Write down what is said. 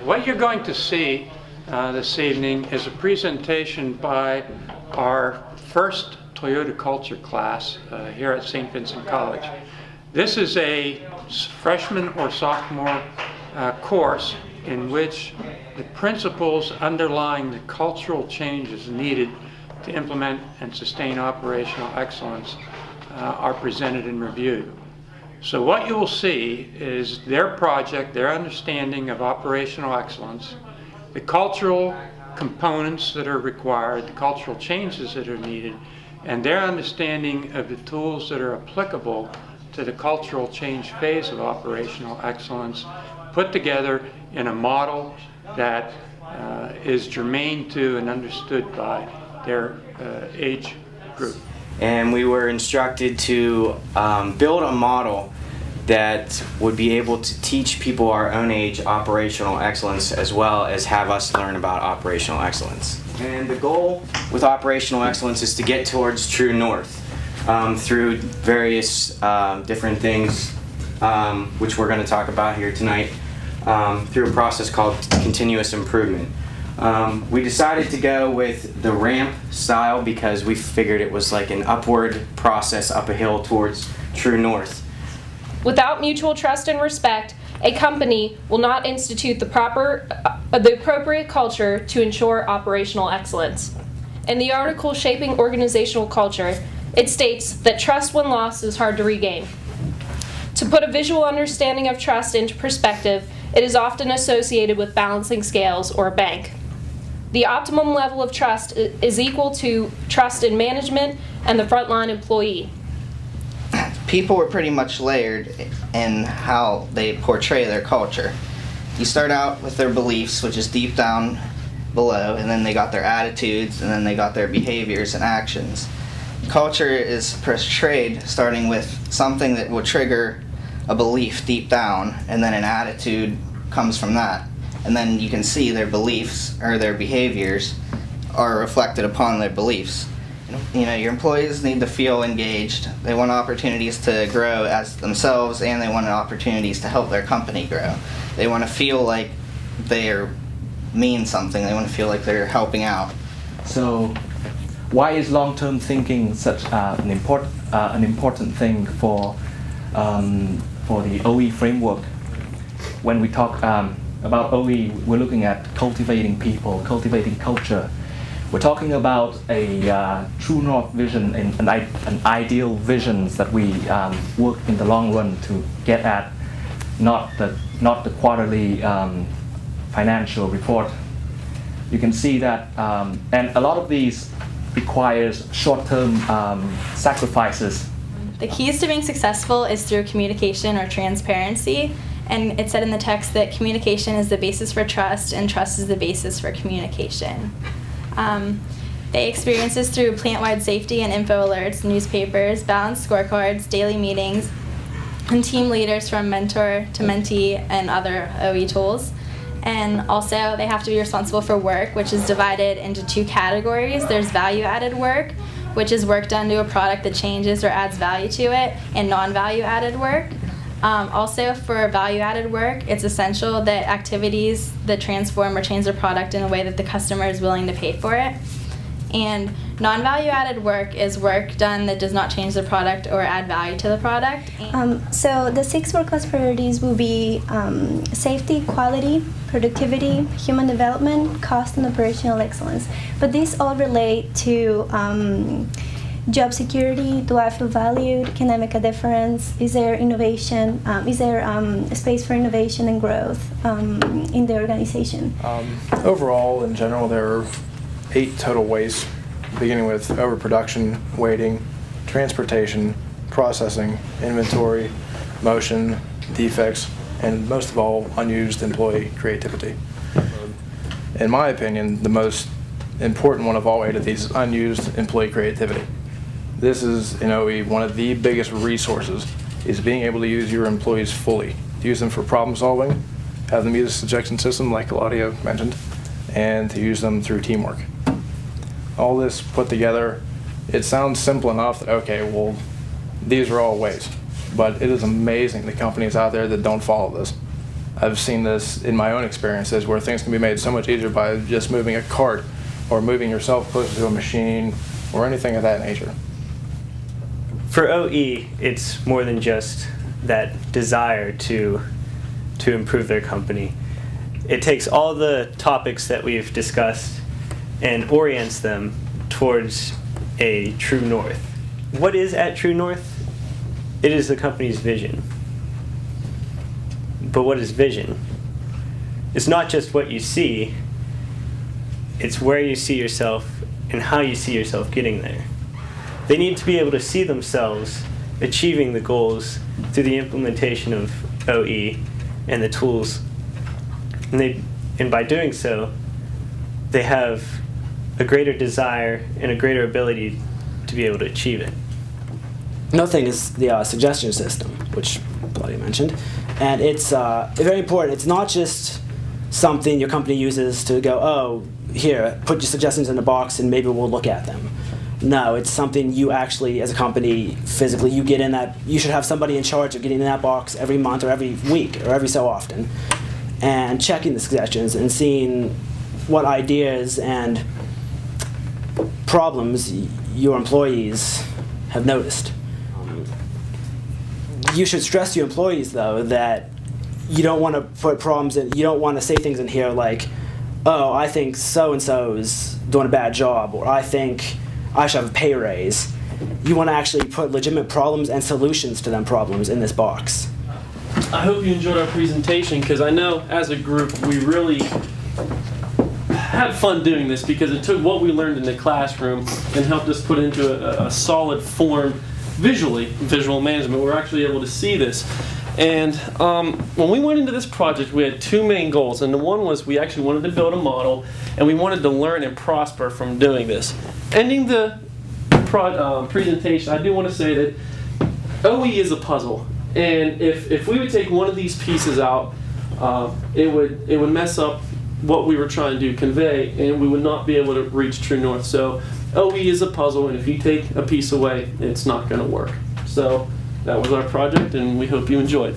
What you're going to see this evening is a presentation by our first Toyota Culture class here at St. Vincent College. This is a freshman or sophomore course in which the principles underlying the cultural changes needed to implement and sustain operational excellence are presented and reviewed. So what you will see is their project, their understanding of operational excellence, the cultural components that are required, the cultural changes that are needed, and their understanding of the tools that are applicable to the cultural change phase of operational excellence, put together in a model that is germane to and understood by their age group. And we were instructed to build a model that would be able to teach people our own age operational excellence, as well as have us learn about operational excellence. And the goal with operational excellence is to get towards true north through various different things, which we're going to talk about here tonight, through a process called continuous improvement. We decided to go with the ramp style because we figured it was like an upward process up a hill towards true north. Without mutual trust and respect, a company will not institute the appropriate culture to ensure operational excellence. In the article Shaping Organizational Culture, it states that trust when lost is hard to regain. To put a visual understanding of trust into perspective, it is often associated with balancing scales or a bank. The optimum level of trust is equal to trust in management and the frontline employee. People were pretty much layered in how they portray their culture. You start out with their beliefs, which is deep down below, and then they got their attitudes, and then they got their behaviors and actions. Culture is portrayed starting with something that will trigger a belief deep down, and then an attitude comes from that. And then you can see their beliefs or their behaviors are reflected upon their beliefs. You know, your employees need to feel engaged. They want opportunities to grow as themselves, and they want opportunities to help their company grow. They want to feel like they mean something. They want to feel like they're helping out. So, why is long-term thinking such an important thing for the OE framework? When we talk about OE, we're looking at cultivating people, cultivating culture. We're talking about a true north vision and an ideal visions that we work in the long run to get at, not the quarterly financial report. You can see that, and a lot of these requires short-term sacrifices. The keys to being successful is through communication or transparency, and it said in the text that communication is the basis for trust, and trust is the basis for communication. They experience this through plant-wide safety and info alerts, newspapers, balanced scorecards, daily meetings, and team leaders from mentor to mentee and other OE tools. And also, they have to be responsible for work, which is divided into two categories. There's value-added work, which is work done to a product that changes or adds value to it, and non-value-added work. Also, for value-added work, it's essential that activities that transform or change the product in a way that the customer is willing to pay for it. And non-value-added work is work done that does not change the product or add value to the product. So the 6 work-class priorities will be safety, quality, productivity, human development, cost, and operational excellence. But these all relate to job security. Do I feel valued? Can I make a difference? Is there innovation? Is there a space for innovation and growth in the organization? Overall, in general, there are 8 total wastes, beginning with overproduction, waiting, transportation, processing, inventory, motion, defects, and most of all, unused employee creativity. In my opinion, the most important one of all 8 of these is unused employee creativity. This is, in OE, one of the biggest resources, is being able to use your employees fully. To use them for problem solving, have them use a suggestion system like Claudia mentioned, and to use them through teamwork. All this put together, it sounds simple enough that, okay, well, these are all ways. But it is amazing the companies out there that don't follow this. I've seen this in my own experiences where things can be made so much easier by just moving a cart or moving yourself closer to a machine or anything of that nature. For OE, it's more than just that desire to improve their company. It takes all the topics that we've discussed and orients them towards a true north. What is at true north? It is the company's vision. But what is vision? It's not just what you see, it's where you see yourself and how you see yourself getting there. They need to be able to see themselves achieving the goals through the implementation of OE and the tools. And by doing so, they have a greater desire and a greater ability to be able to achieve it. Another thing is the suggestion system, which Claudia mentioned. And it's very important. It's not just something your company uses to go, oh, here, put your suggestions in a box and maybe we'll look at them. No, it's something you actually, as a company, physically, you get in that, you should have somebody in charge of getting in that box every month or every week or every so often and checking the suggestions and seeing what ideas and problems your employees have noticed. You should stress to your employees, though, that you don't want to put problems in, you don't want to say things in here like, oh, I think so-and-so is doing a bad job, or I think I should have a pay raise. You want to actually put legitimate problems and solutions to them problems in this box. I hope you enjoyed our presentation, because I know as a group we really had fun doing this, because it took what we learned in the classroom and helped us put into a solid form visually, visual management. We're actually able to see this. And when we went into this project, we had two main goals. And the one was we actually wanted to build a model, and we wanted to learn and prosper from doing this. Ending the presentation, I do want to say that OE is a puzzle. And if we would take one of these pieces out, it would mess up what we were trying to convey, and we would not be able to reach true north. So OE is a puzzle, and if you take a piece away, it's not going to work. So that was our project, and we hope you enjoyed.